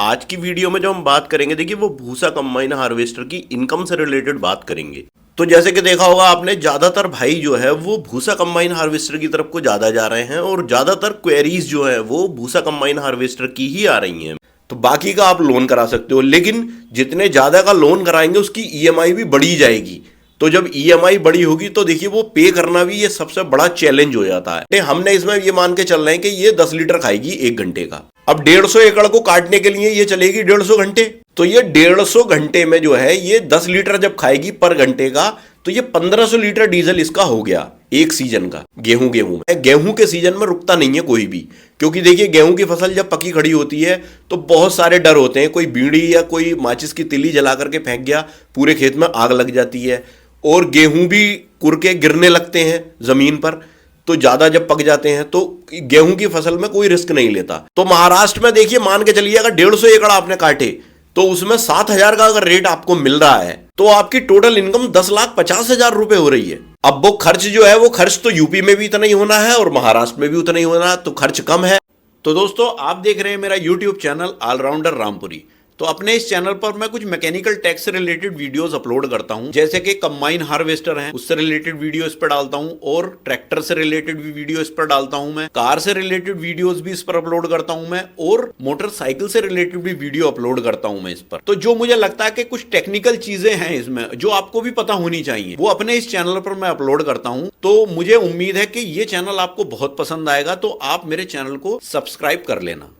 आज की वीडियो में जो हम बात करेंगे, देखिए वो भूसा कंबाइन हार्वेस्टर की इनकम से रिलेटेड बात करेंगे। तो जैसे कि देखा होगा आपने, ज्यादातर भाई जो है वो भूसा कंबाइन हार्वेस्टर की तरफ को ज्यादा जा रहे हैं और ज्यादातर क्वेरीज जो है वो भूसा कंबाइन हार्वेस्टर की ही आ रही हैं। तो बाकी का आप लोन करा सकते हो, लेकिन जितने ज्यादा का लोन कराएंगे उसकी ईएमआई भी बढ़ी जाएगी। तो जब ईएमआई बड़ी होगी तो देखिए वो पे करना भी ये सबसे बड़ा चैलेंज हो जाता है। हमने इसमें ये मान के चल रहे हैं कि ये 10 लीटर खाएगी 1 घंटे का। अब 150 एकड़ को काटने के लिए ये चलेगी 150 घंटे, तो ये 150 घंटे में जो है ये 10 लीटर जब खाएगी पर घंटे का, तो ये 1500 लीटर डीजल इसका हो गया एक सीजन का। गेहूं के सीजन में रुकता नहीं है कोई भी, क्योंकि देखिए गेहूं की फसल जब पकी खड़ी होती है तो बहुत सारे डर होते हैं। कोई बीड़ी या कोई माचिस की तिली जला करके फेंक गया, पूरे खेत में आग लग जाती है और गेहूं भी कुरके गिरने लगते हैं जमीन पर। तो ज्यादा जब पक जाते हैं तो गेहूं की फसल में कोई रिस्क नहीं लेता। तो महाराष्ट्र में देखिए मान के चलिए अगर 150 एकड़ आपने काटे तो उसमें 7,000 का अगर रेट आपको मिल रहा है तो आपकी टोटल इनकम 10,50,000 रुपए हो रही है। अब वो खर्च जो है वो खर्च तो यूपी में भी इतना ही होना है और महाराष्ट्र में भी उतना ही होना है, तो खर्च कम है। तो दोस्तों आप देख रहे हैं मेरा यूट्यूब चैनल ऑलराउंडर रामपुरी। तो अपने इस चैनल पर मैं कुछ मैकेनिकल टेक से रिलेटेड वीडियोस अपलोड करता हूं, जैसे कि कंबाइन हार्वेस्टर है उससे रिलेटेड वीडियो इस पर डालता हूं और ट्रैक्टर से रिलेटेड भी वीडियो इस पर डालता हूं मैं, कार से रिलेटेड वीडियोस भी इस पर अपलोड करता हूं मैं और मोटरसाइकिल से रिलेटेड भी वीडियो अपलोड करता हूं मैं इस पर। तो जो मुझे लगता है कि कुछ टेक्निकल चीजें हैं इसमें जो आपको भी पता होनी चाहिए, वो अपने इस चैनल पर मैं अपलोड करता हूं। तो मुझे उम्मीद है कि ये चैनल आपको बहुत पसंद आएगा, तो आप मेरे चैनल को सब्सक्राइब कर लेना।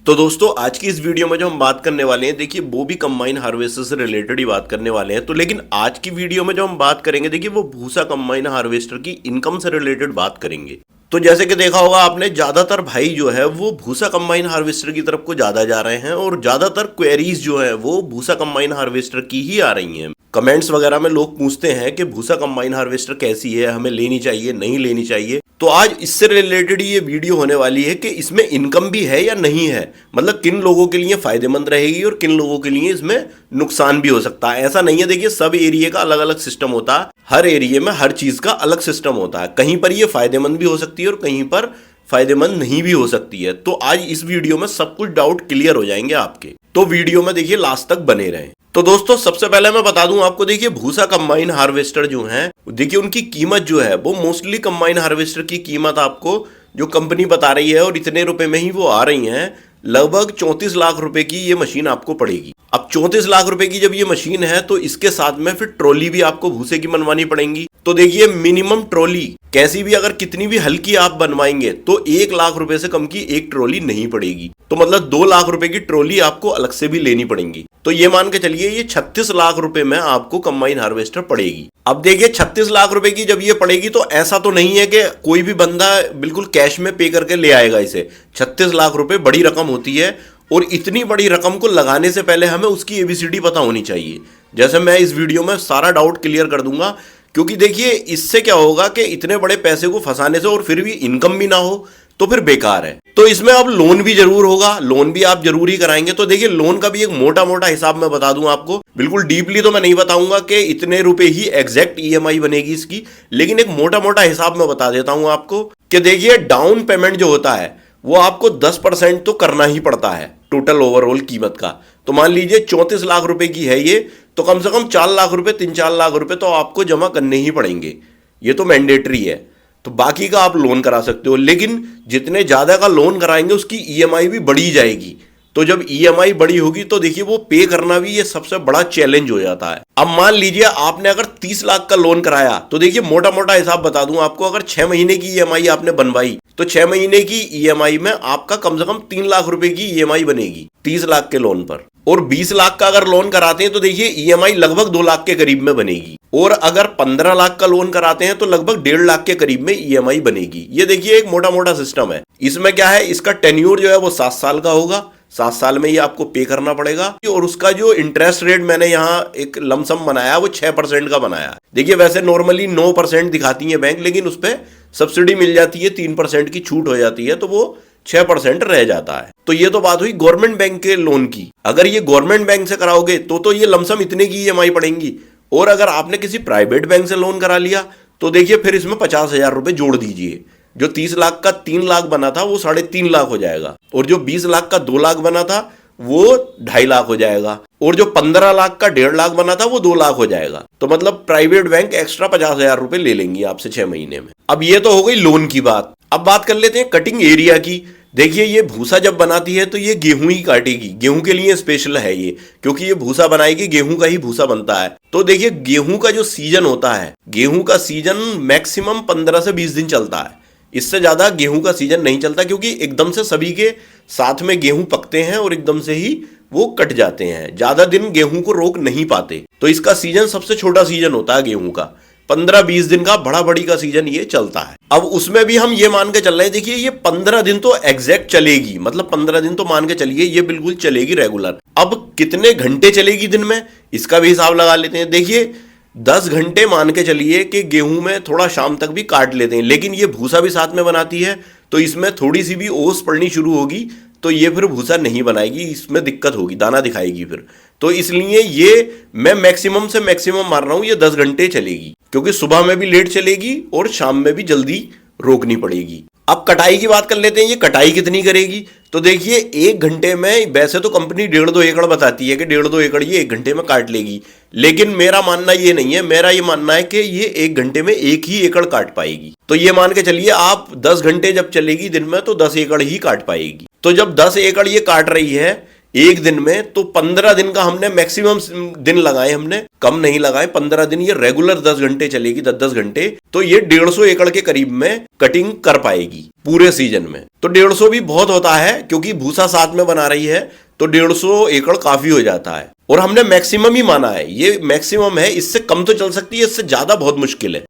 तो दोस्तों आज की इस वीडियो में जो हम बात करने वाले हैं, देखिए वो भी कंबाइन हार्वेस्टर से रिलेटेड ही बात करने वाले हैं। तो लेकिन आज की वीडियो में जो हम बात करेंगे, देखिए वो भूसा कंबाइन हार्वेस्टर की इनकम से रिलेटेड बात करेंगे। तो जैसे कि देखा होगा आपने, ज्यादातर भाई जो है वो भूसा कंबाइन हार्वेस्टर की तरफ को ज्यादा जा रहे हैं और ज्यादातर क्वेरीज जो है वो भूसा कंबाइन हार्वेस्टर की ही आ रही हैं। कमेंट्स वगैरह में लोग पूछते हैं कि भूसा कंबाइन हार्वेस्टर कैसी है, हमें लेनी चाहिए नहीं लेनी चाहिए। तो आज इससे रिलेटेड ये वीडियो होने वाली है कि इसमें इनकम भी है या नहीं है, मतलब किन लोगों के लिए फायदेमंद रहेगी और किन लोगों के लिए इसमें नुकसान भी हो सकता है। ऐसा नहीं है, देखिए सब एरिया का अलग अलग सिस्टम होता है, हर एरिया में हर चीज का अलग सिस्टम होता है। कहीं पर ये फायदेमंद भी हो सकती है और कहीं पर फायदेमंद नहीं भी हो सकती है। तो आज इस वीडियो में सब कुछ डाउट क्लियर हो जाएंगे आपके, तो वीडियो में देखिए लास्ट तक बने रहें। तो दोस्तों सबसे पहले मैं बता दूं आपको, देखिए भूसा कंबाइन हार्वेस्टर जो है, देखिए उनकी कीमत जो है वो मोस्टली कंबाइन हार्वेस्टर की कीमत आपको जो कंपनी बता रही है और इतने रुपए में ही वो आ रही हैं, लगभग 34 लाख रुपए की ये मशीन आपको पड़ेगी। अब 34 लाख रुपए की जब ये मशीन है तो इसके साथ में फिर ट्रॉली भी आपको भूसे की बनवानी पड़ेगी। तो देखिए मिनिमम ट्रॉली कैसी भी अगर कितनी भी हल्की आप बनवाएंगे तो 1 लाख रुपए से कम की एक ट्रॉली नहीं पड़ेगी। तो मतलब 2 लाख रुपए की ट्रॉली आपको अलग से भी लेनी पड़ेगी। तो ये मान के चलिए ये 36 लाख रुपए में आपको कंबाइन हार्वेस्टर पड़ेगी। अब देखिए 36 लाख रुपए की जब ये पड़ेगी तो ऐसा तो नहीं है कि कोई भी बंदा बिल्कुल कैश में पे करके ले आएगा इसे। 36 लाख रुपए बड़ी रकम होती है और इतनी बड़ी रकम को लगाने से पहले हमें उसकी एबीसीडी पता होनी चाहिए, जैसे मैं इस वीडियो में सारा डाउट क्लियर कर दूंगा। क्योंकि देखिए इससे क्या होगा कि इतने बड़े पैसे को फंसाने से और फिर भी इनकम भी ना हो तो फिर बेकार है। तो इसमें अब लोन भी जरूर होगा, लोन भी आप जरूर ही कराएंगे। तो देखिए लोन का भी एक मोटा मोटा हिसाब मैं बता दूं आपको, बिल्कुल डीपली तो मैं नहीं बताऊंगा कि इतने रुपए ही एग्जैक्ट ईएमआई बनेगी इसकी, लेकिन एक मोटा मोटा हिसाब मैं बता देता हूं आपको कि देखिए डाउन पेमेंट जो होता है वो आपको 10% तो करना ही पड़ता है टोटल ओवरऑल कीमत का। तो मान लीजिए 34 लाख रुपए की है ये, तो कम से कम 4 लाख रुपए 3-4 लाख रुपए तो आपको जमा करने ही पड़ेंगे, ये तो मैंडेटरी है। तो बाकी का आप लोन करा सकते हो, लेकिन जितने ज्यादा का लोन कराएंगे उसकी ईएमआई भी बढ़ी जाएगी। तो जब ईएमआई बड़ी होगी तो देखिए वो पे करना भी ये सबसे बड़ा चैलेंज हो जाता है। अब मान लीजिए आपने अगर 30 लाख का लोन कराया, तो देखिए मोटा मोटा हिसाब बता दूं आपको, अगर 6 महीने की ईएमआई आपने बनवाई तो 6 महीने की ईएमआई में आपका कम से कम 3 लाख रुपए की ईएमआई बनेगी 30 लाख के लोन पर। और 20 लाख का अगर लोन कराते हैं तो देखिए ईएमआई लगभग 2 लाख के करीब में बनेगी। और अगर 15 लाख का लोन कराते हैं तो लगभग 1.5 लाख के करीब में ईएमआई बनेगी। ये देखिए एक मोटा मोटा सिस्टम है। इसमें क्या है, इसका टेन्योर जो है वो 7 साल का होगा, 7 साल में ये आपको पे करना पड़ेगा। और उसका जो इंटरेस्ट रेट मैंने यहाँ एक लमसम बनाया वो 6% का बनाया। देखिए वैसे नॉर्मली 9% दिखाती है बैंक, लेकिन उस पर सब्सिडी मिल जाती है, 3% की छूट हो जाती है, तो वो 6% रह जाता है। तो ये तो बात हुई गवर्नमेंट बैंक के लोन की। अगर ये गवर्नमेंट बैंक से कराओगे तो ये लमसम इतने की ईएमआई पड़ेंगी। और अगर आपने किसी प्राइवेट बैंक से लोन करा लिया तो देखिए फिर इसमें 50,000 रुपए जोड़ दीजिए। जो 30 लाख का 3 लाख बना था वो 3.5 लाख हो जाएगा, और जो 20 लाख का 2 लाख बना था वो 2.5 लाख हो जाएगा, और जो 15 लाख का 1.5 लाख बना था वो 2 लाख हो जाएगा। तो मतलब प्राइवेट बैंक एक्स्ट्रा 50,000 रुपए ले लेंगी आपसे 6 महीने में। अब ये तो हो गई लोन की बात। अब बात कर लेते हैं कटिंग एरिया की। देखिए ये भूसा जब बनाती है तो ये गेहूं ही काटेगी। गेहूं के लिए स्पेशल है ये, क्योंकि ये भूसा बनाएगी, गेहूं का ही भूसा बनता है। तो देखिए गेहूं का जो सीजन होता है, गेहूं का सीजन मैक्सिमम 15 से 20 दिन चलता है। इससे ज्यादा गेहूं का सीजन नहीं चलता, क्योंकि एकदम से सभी के साथ में गेहूं पकते हैं और एकदम से ही वो कट जाते हैं। ज्यादा दिन गेहूं को रोक नहीं पाते। तो इसका सीजन सबसे छोटा सीजन होता है गेहूं का। 15-20 दिन का बड़ा बड़ी का सीजन ये चलता है। अब उसमें भी हम ये मान के चल रहे हैं, देखिए ये 15 दिन तो एग्जैक्ट चलेगी, मतलब 15 दिन तो मान के चलिए ये बिल्कुल चलेगी रेगुलर। अब कितने घंटे चलेगी दिन में, इसका भी हिसाब लगा लेते हैं। देखिए 10 घंटे मान के चलिए कि गेहूं में थोड़ा शाम तक भी काट लेते हैं, लेकिन ये भूसा भी साथ में बनाती है तो इसमें थोड़ी सी भी ओस पड़नी शुरू होगी तो ये फिर भूसा नहीं बनाएगी, इसमें दिक्कत होगी, दाना दिखाएगी फिर। तो इसलिए ये मैं मैक्सिमम से मैक्सिमम मार रहा हूं, ये 10 घंटे चलेगी, क्योंकि सुबह में भी लेट चलेगी और शाम में भी जल्दी रोकनी पड़ेगी। अब कटाई की बात कर लेते हैं, ये कटाई कितनी करेगी। तो देखिए 1 घंटे में, वैसे तो कंपनी 1.5-2 एकड़ बताती है कि 1.5-2 एकड़ ये 1 घंटे में काट लेगी, लेकिन मेरा मानना ये नहीं है। मेरा ये मानना है कि ये 1 घंटे में 1 ही एकड़ काट पाएगी। तो ये मान के चलिए आप 10 घंटे जब चलेगी दिन में तो 10 एकड़ ही काट पाएगी। तो जब 10 एकड़ ये काट रही है एक दिन में, तो 15 दिन का हमने मैक्सिमम दिन लगाए, हमने कम नहीं लगाए। 15 दिन ये रेगुलर 10 घंटे चलेगी, 10-10 घंटे, तो ये 150 एकड़ के करीब में कटिंग कर पाएगी पूरे सीजन में। तो 150 भी बहुत होता है, क्योंकि भूसा साथ में बना रही है तो 150 एकड़ काफी हो जाता है। और हमने मैक्सिमम ही माना है, ये मैक्सिमम है, इससे कम तो चल सकती है, इससे ज्यादा बहुत मुश्किल है।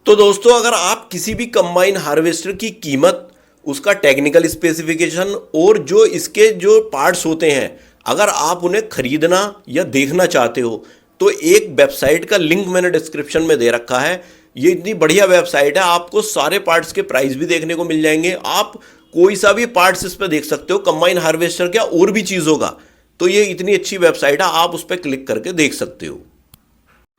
तो दोस्तों अगर आप किसी भी कंबाइन हार्वेस्टर की कीमत, उसका टेक्निकल स्पेसिफिकेशन और जो इसके जो पार्ट्स होते हैं, अगर आप उन्हें खरीदना या देखना चाहते हो तो एक वेबसाइट का लिंक मैंने डिस्क्रिप्शन में दे रखा है। ये इतनी बढ़िया वेबसाइट है, आपको सारे पार्ट्स के प्राइस भी देखने को मिल जाएंगे। आप कोई सा भी पार्ट्स इस पर देख सकते हो, कंबाइन हार्वेस्टर क्या और भी चीज़ों का। तो ये इतनी अच्छी वेबसाइट है, आप उस पर क्लिक करके देख सकते हो।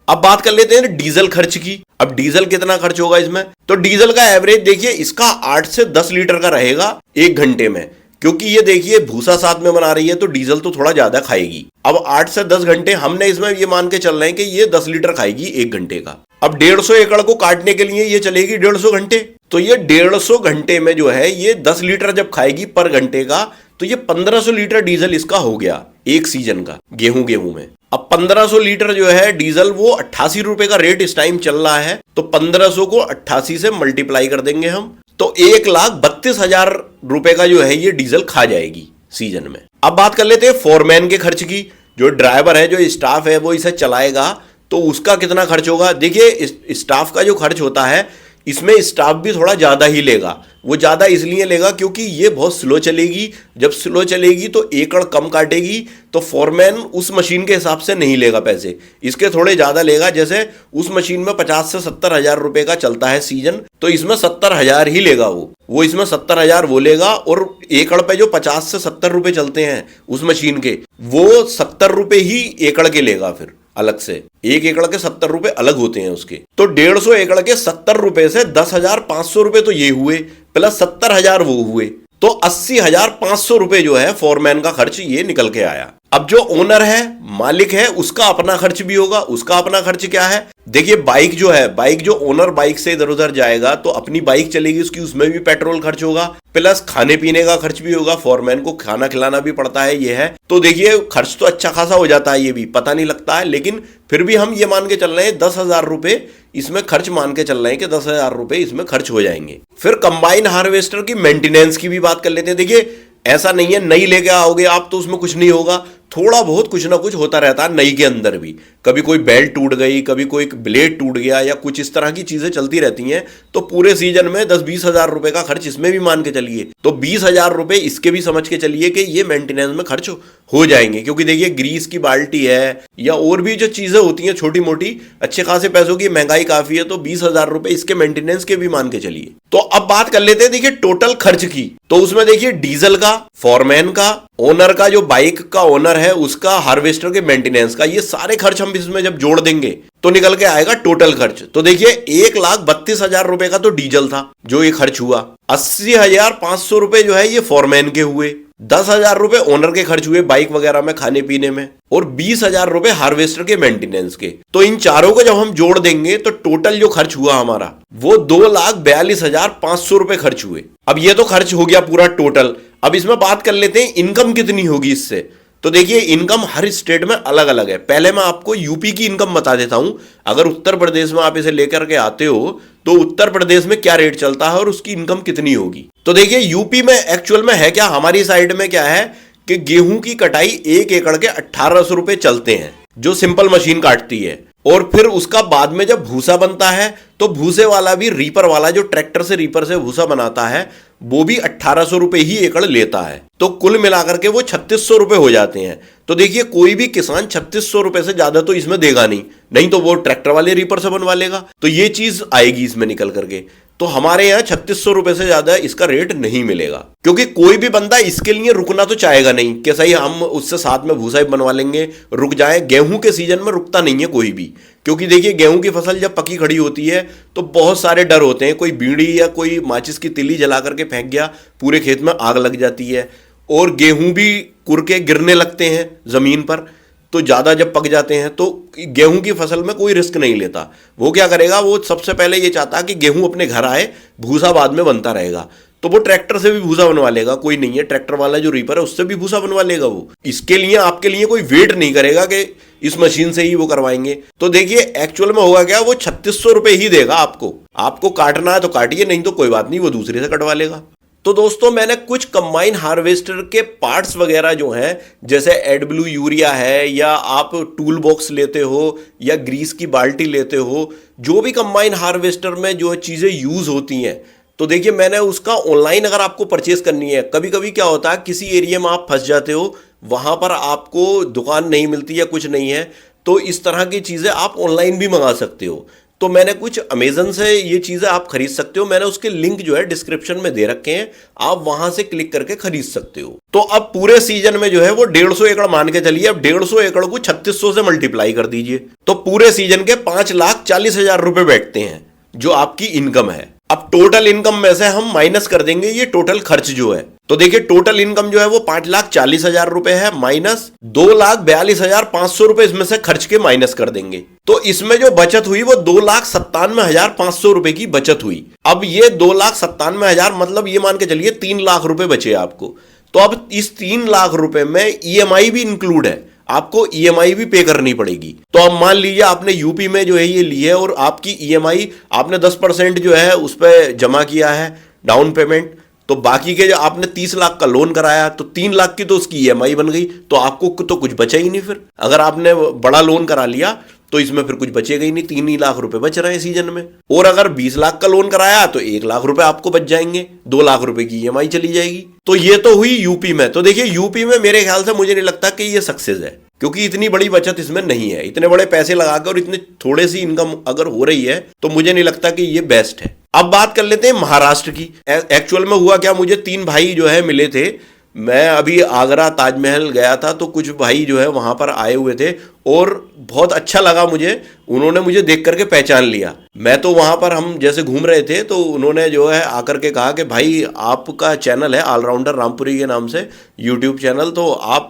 अब बात कर लेते हैं डीजल खर्च की। अब डीजल कितना खर्च होगा इसमें, तो डीजल का एवरेज देखिए इसका 8 से 10 लीटर का रहेगा 1 घंटे में, क्योंकि ये देखिए भूसा साथ में बना रही है तो डीजल तो थोड़ा ज्यादा खाएगी। अब 8 से 10 घंटे हमने इसमें ये मान के चल रहे हैं कि ये 10 लीटर खाएगी 1 घंटे का। अब 150 एकड़ को काटने के लिए ये चलेगी 150 घंटे, तो ये 150 घंटे में जो है ये 10 लीटर जब खाएगी पर घंटे का, तो ये 1500 लीटर डीजल इसका हो गया एक सीजन का गेहूं में। अब 1500 लीटर जो है डीजल, वो 88 रुपए का रेट इस टाइम चल रहा है, तो 1500 को 88 से मल्टीप्लाई कर देंगे हम, तो 1,32,000 रुपए का जो है ये डीजल खा जाएगी सीजन में। अब बात कर लेते हैं फोरमैन के खर्च की। जो ड्राइवर है, जो स्टाफ है, वो इसे चलाएगा तो उसका कितना खर्च होगा। देखिए स्टाफ का जो खर्च होता है, इसमें स्टाफ भी थोड़ा ज़्यादा ही लेगा। वो ज़्यादा इसलिए लेगा क्योंकि ये बहुत स्लो चलेगी। जब स्लो चलेगी तो एकड़ कम काटेगी, तो फोरमैन उस मशीन के हिसाब से नहीं लेगा पैसे, इसके थोड़े ज़्यादा लेगा। जैसे उस मशीन में 50 से 70 हजार रुपये का चलता है सीजन, तो इसमें 70 हजार ही लेगा वो इसमें 70 हजार वो लेगा। और एकड़ पे जो 50 से 70 रुपये चलते हैं उस मशीन के, वो 70 रुपये ही एकड़ के लेगा फिर अलग से। 1 एकड़ के 70 रुपए अलग होते हैं उसके। तो 150 एकड़ के 70 रुपए से 10,500 रुपए तो ये हुए, प्लस 70,000 वो हुए, तो 80,500 रुपए जो है फोरमैन का खर्च ये निकल के आया। अब जो ओनर है, मालिक है, उसका अपना खर्च भी होगा। उसका अपना खर्च क्या है, देखिए बाइक जो है, बाइक जो ओनर बाइक से इधर उधर जाएगा तो अपनी बाइक चलेगी उसकी, उसमें भी पेट्रोल खर्च होगा, प्लस खाने पीने का खर्च भी होगा। फोरमैन को खाना खिलाना भी पड़ता है, ये है। तो देखिए खर्च तो अच्छा खासा हो जाता है, ये भी पता नहीं लगता है, लेकिन फिर भी हम ये मान के चल रहे हैं 10,000 रुपए इसमें खर्च मान के चल रहे हैं कि 10,000 रुपए इसमें खर्च हो जाएंगे। फिर कंबाइन हार्वेस्टर की मेंटेनेंस की भी बात कर लेते हैं। देखिए ऐसा नहीं है नई लेके आओगे आप तो उसमें कुछ नहीं होगा, थोड़ा बहुत कुछ ना कुछ होता रहता है नई के अंदर भी। कभी कोई बेल्ट टूट गई, कभी कोई ब्लेड टूट गया, या कुछ इस तरह की चीजें चलती रहती हैं। तो पूरे सीजन में 10-20 हजार रुपए का खर्च इसमें भी मान के चलिए, तो 20 हजार रुपए इसके भी समझ के चलिए कि ये मेंटेनेंस में खर्च हो जाएंगे। क्योंकि देखिए ग्रीस की बाल्टी है या और भी जो चीजें होती हैं छोटी मोटी, अच्छे खासे पैसों की महंगाई काफी है, तो 20 हजार रुपए इसके मेंटेनेंस के भी मान के चलिए। तो अब बात कर लेते हैं देखिए टोटल खर्च की। तो उसमें देखिए डीजल का, फोरमैन का, ओनर का, जो बाइक का ओनर है उसका, हार्वेस्टर के मेंटेनेंस का, ये सारे खर्च हम इसमें जब जोड़ देंगे तो निकल के आएगा टोटल खर्च। तो देखिए 1,32,000 रुपए का तो डीजल था जो ये खर्च हुआ, 80,500 रुपए जो है ये फोरमैन के हुए, 10,000 रुपए ओनर के खर्च हुए बाइक वगैरह में खाने पीने में, और 20,000 रुपए हार्वेस्टर के मेंटेनेंस के। तो इन चारों को जब हम जोड़ देंगे तो टोटल जो खर्च हुआ हमारा वो 2,42,500 रुपए खर्च हुए। अब ये तो खर्च हो गया पूरा टोटल। अब इसमें बात कर लेते हैं इनकम कितनी होगी इससे। तो देखिए इनकम हर स्टेट में अलग अलग है। पहले मैं आपको यूपी की इनकम बता देता हूं। अगर उत्तर प्रदेश में आप इसे लेकर के आते हो तो उत्तर प्रदेश में क्या रेट चलता है और उसकी इनकम कितनी होगी। तो देखिए यूपी में एक्चुअल में है क्या, हमारी साइड में क्या है कि गेहूं की कटाई 1 एकड़ के 1800 रुपए चलते हैं जो सिंपल मशीन काटती है। और फिर उसका बाद में जब भूसा बनता है तो भूसे वाला भी, रीपर वाला जो ट्रैक्टर से रीपर से भूसा बनाता है, वो भी 1800 रुपए ही एकड़ लेता है। तो कुल मिलाकर के वो 3600 रुपए हो जाते हैं। तो देखिए कोई भी किसान 3600 रुपए से ज्यादा तो इसमें देगा नहीं तो वो ट्रैक्टर वाले रीपर से बनवा लेगा। तो ये चीज आएगी इसमें निकल करके। तो हमारे यहाँ 3600 रुपए से ज्यादा इसका रेट नहीं मिलेगा, क्योंकि कोई भी बंदा इसके लिए रुकना तो चाहेगा नहीं कि सही हम उससे साथ में भूसा बनवा लेंगे, रुक जाए। गेहूं के सीजन में रुकता नहीं है कोई भी, क्योंकि देखिए गेहूं की फसल जब पकी खड़ी होती है तो बहुत सारे डर होते हैं। कोई बीड़ी या कोई माचिस की तिली जला करके फेंक गया, पूरे खेत में आग लग जाती है, और गेहूं भी कुरके गिरने लगते हैं जमीन पर। तो ज्यादा जब पक जाते हैं तो गेहूं की फसल में कोई रिस्क नहीं लेता। वो क्या करेगा, वो सबसे पहले ये चाहता है कि गेहूं अपने घर आए, भूसा बाद में बनता रहेगा। तो वो ट्रैक्टर से भी भूसा बनवा लेगा, कोई नहीं है ट्रैक्टर वाला जो रीपर है उससे भी भूसा बनवा लेगा। वो इसके लिए आपके लिए कोई वेट नहीं करेगा कि इस मशीन से ही वो करवाएंगे। तो देखिए एक्चुअल में होगा क्या, वो 3600 रुपए ही देगा आपको काटना है तो काटिए, नहीं तो कोई बात नहीं, वो दूसरे से कटवा लेगा। तो दोस्तों मैंने कुछ कंबाइन हार्वेस्टर के पार्ट्स वगैरह जो हैं, जैसे एडब्ल्यू यूरिया है, या आप टूल बॉक्स लेते हो, या ग्रीस की बाल्टी लेते हो, जो भी कंबाइन हार्वेस्टर में जो चीज़ें यूज़ होती हैं, तो देखिए मैंने उसका ऑनलाइन अगर आपको परचेस करनी है, कभी कभी क्या होता है किसी एरिया में आप फंस जाते हो, वहाँ पर आपको दुकान नहीं मिलती या कुछ नहीं है, तो इस तरह की चीज़ें आप ऑनलाइन भी मंगा सकते हो। तो मैंने कुछ अमेजन से ये चीज़ें आप खरीद सकते हो, मैंने उसके लिंक जो है डिस्क्रिप्शन में दे रखे हैं, आप वहां से क्लिक करके खरीद सकते हो। तो अब पूरे सीजन में जो है वो 150 एकड़ मान के चलिए। अब 150 एकड़ को 3600 से मल्टीप्लाई कर दीजिए, तो पूरे सीजन के 5,40,000 रुपए बैठते हैं जो आपकी इनकम है। अब टोटल इनकम में से हम माइनस कर देंगे ये टोटल खर्च जो है। तो देखिए टोटल इनकम जो है वो 5,40,000 रुपए है, माइनस 2,42,500 रुपए इसमें से खर्च के माइनस कर देंगे। तो इसमें जो बचत हुई वो 2,97,500 रुपए की बचत हुई। अब ये 2,97,000 मतलब ये मान के चलिए 3 लाख रुपए बचे आपको। तो अब इस 3 लाख रुपए में ईएमआई भी इंक्लूड है, आपको ईएमआई भी पे करनी पड़ेगी। तो अब मान लीजिए आपने यूपी में जो है ये ली है, और आपकी ईएमआई आपने 10% जो है उस पर जमा किया है डाउन पेमेंट, तो बाकी के जो आपने 30 लाख का लोन कराया तो 3 लाख की तो उसकी ईएमआई बन गई, तो आपको तो कुछ बचा ही नहीं। फिर अगर आपने बड़ा लोन करा लिया तो इसमें फिर कुछ बचेगा ही नहीं, 3 ही लाख रुपए बच रहे हैं सीजन में। और अगर 20 लाख का लोन कराया तो 1 लाख रुपए आपको बच जाएंगे, 2 लाख रुपए की ईएमआई चली जाएगी। तो ये तो हुई यूपी में। तो देखिए यूपी में मेरे ख्याल से मुझे नहीं लगता कि ये सक्सेस है, क्योंकि इतनी बड़ी बचत इसमें नहीं है। इतने बड़े पैसे लगाकर और इतने थोड़े सी इनकम अगर हो रही है तो मुझे नहीं लगता कि ये बेस्ट है। अब बात कर लेते हैं महाराष्ट्र की। एक्चुअल में हुआ क्या, मुझे 3 भाई जो है मिले थे। मैं अभी आगरा ताजमहल गया था तो कुछ भाई जो है वहां पर आए हुए थे और बहुत अच्छा लगा मुझे, उन्होंने मुझे देख करके पहचान लिया। मैं तो वहां पर हम जैसे घूम रहे थे तो उन्होंने जो है आकर के कहा कि भाई आपका चैनल है ऑलराउंडर रामपुरी के नाम से यूट्यूब चैनल, तो आप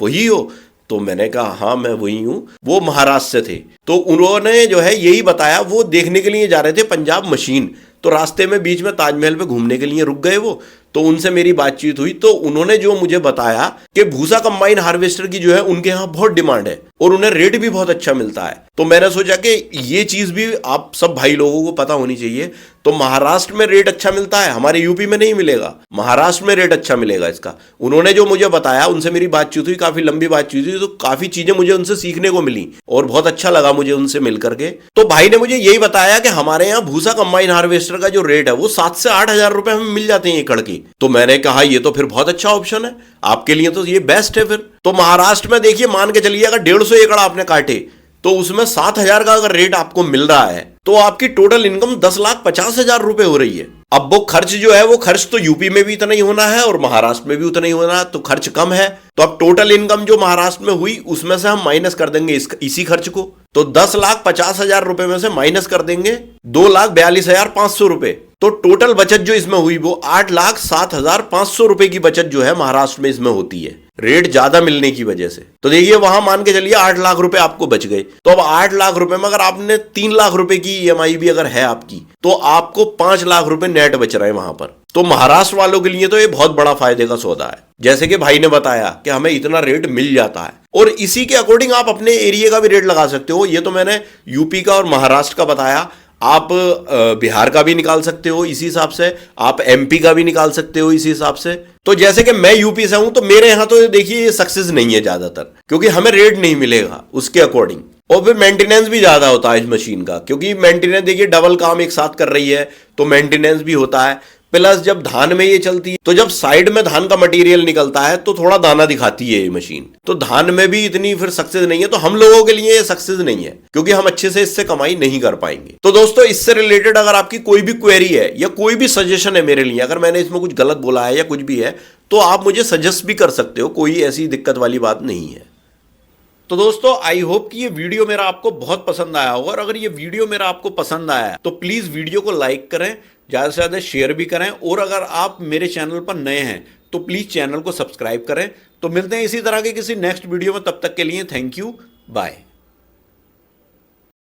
वही हो? तो मैंने कहा हाँ मैं वही हूँ। वो महाराष्ट्र से थे, तो उन्होंने जो है यही बताया, वो देखने के लिए जा रहे थे पंजाब मशीन, तो रास्ते में बीच में ताजमहल पे घूमने के लिए रुक गए वो। तो उनसे मेरी बातचीत हुई तो उन्होंने जो मुझे बताया कि भूसा कंबाइन हार्वेस्टर की जो है उनके यहाँ बहुत डिमांड है और उन्हें रेट भी बहुत अच्छा मिलता है। तो मैंने सोचा कि ये चीज भी आप सब भाई लोगों को पता होनी चाहिए। तो महाराष्ट्र में रेट अच्छा मिलता है, हमारे यूपी में नहीं मिलेगा, महाराष्ट्र में रेट अच्छा मिलेगा इसका। उन्होंने जो मुझे बताया, उनसे मेरी बातचीत हुई, काफी लंबी बातचीत हुई, तो काफी चीजें मुझे उनसे सीखने को मिली और बहुत अच्छा लगा मुझे उनसे मिल करके। तो भाई ने मुझे यही बताया कि हमारे यहाँ भूसा कंबाइन हार्वेस्टर का जो रेट है वो 7 से 8 हजार रुपए हमें मिल जाते हैं एकड़ की। तो मैंने कहा ये तो फिर बहुत अच्छा ऑप्शन है आपके लिए, तो ये बेस्ट है फिर। तो महाराष्ट्र में देखिए, मान के चलिए अगर 150 एकड़ आपने काटे तो उसमें 7,000 का अगर रेट आपको मिल रहा है तो आपकी टोटल इनकम 10,50,000 रुपए हो रही है। अब वो खर्च जो है, वो खर्च तो यूपी में भी इतना ही होना है और महाराष्ट्र में भी उतना ही होना है, तो खर्च कम है। तो अब टोटल इनकम जो महाराष्ट्र में हुई उसमें से हम माइनस कर देंगे इसी खर्च को। तो 10,50,000 रुपए में से माइनस कर देंगे 2,42,500 रुपए। तो टोटल बचत जो इसमें हुई वो 8,07,500 रुपए की बचत जो है महाराष्ट्र में इसमें होती है, रेट ज्यादा मिलने की वजह से। तो देखिए वहां मान के चलिए 8 लाख रुपए आपको बच गए। तो अब 8 लाख रुपए में अगर आपने 3 लाख रुपए की ईएमआई भी अगर है आपकी, तो आपको 5 लाख रुपए नेट बच रहे हैं वहां पर। तो महाराष्ट्र वालों के लिए तो ये बहुत बड़ा फायदे का सौदा है। जैसे कि भाई ने बताया कि हमें इतना रेट मिल जाता है और इसी के अकॉर्डिंग आप अपने एरिया का भी रेट लगा सकते हो। ये तो मैंने यूपी का और महाराष्ट्र का बताया, आप बिहार का भी निकाल सकते हो इसी हिसाब से, आप एमपी का भी निकाल सकते हो इसी हिसाब से। तो जैसे कि मैं यूपी से हूं, तो मेरे यहां तो देखिए ये सक्सेस नहीं है ज्यादातर, क्योंकि हमें रेट नहीं मिलेगा उसके अकॉर्डिंग। और फिर मेंटेनेंस भी ज्यादा होता है इस मशीन का, क्योंकि मेंटेनेंस देखिए डबल काम एक साथ कर रही है तो मेंटेनेंस भी होता है। प्लस जब धान में ये चलती है तो जब साइड में धान का मटेरियल निकलता है तो थोड़ा दाना दिखाती है ये मशीन, तो धान में भी इतनी फिर सक्सेस नहीं है। तो हम लोगों के लिए ये सक्सेस नहीं है, क्योंकि हम अच्छे से इससे कमाई नहीं कर पाएंगे। तो दोस्तों, इससे रिलेटेड अगर आपकी कोई भी क्वेरी है या कोई भी सजेशन है मेरे लिए, अगर मैंने इसमें कुछ गलत बोला है या कुछ भी है, तो आप मुझे सजेस्ट भी कर सकते हो, कोई ऐसी दिक्कत वाली बात नहीं है। तो दोस्तों, आई होप कि ये वीडियो मेरा आपको बहुत पसंद आया होगा, और अगर ये वीडियो मेरा आपको पसंद आया तो प्लीज वीडियो को लाइक करें, ज्यादा से ज्यादा शेयर भी करें, और अगर आप मेरे चैनल पर नए हैं तो प्लीज चैनल को सब्सक्राइब करें। तो मिलते हैं इसी तरह के किसी नेक्स्ट वीडियो में, तब तक के लिए थैंक यू, बाय।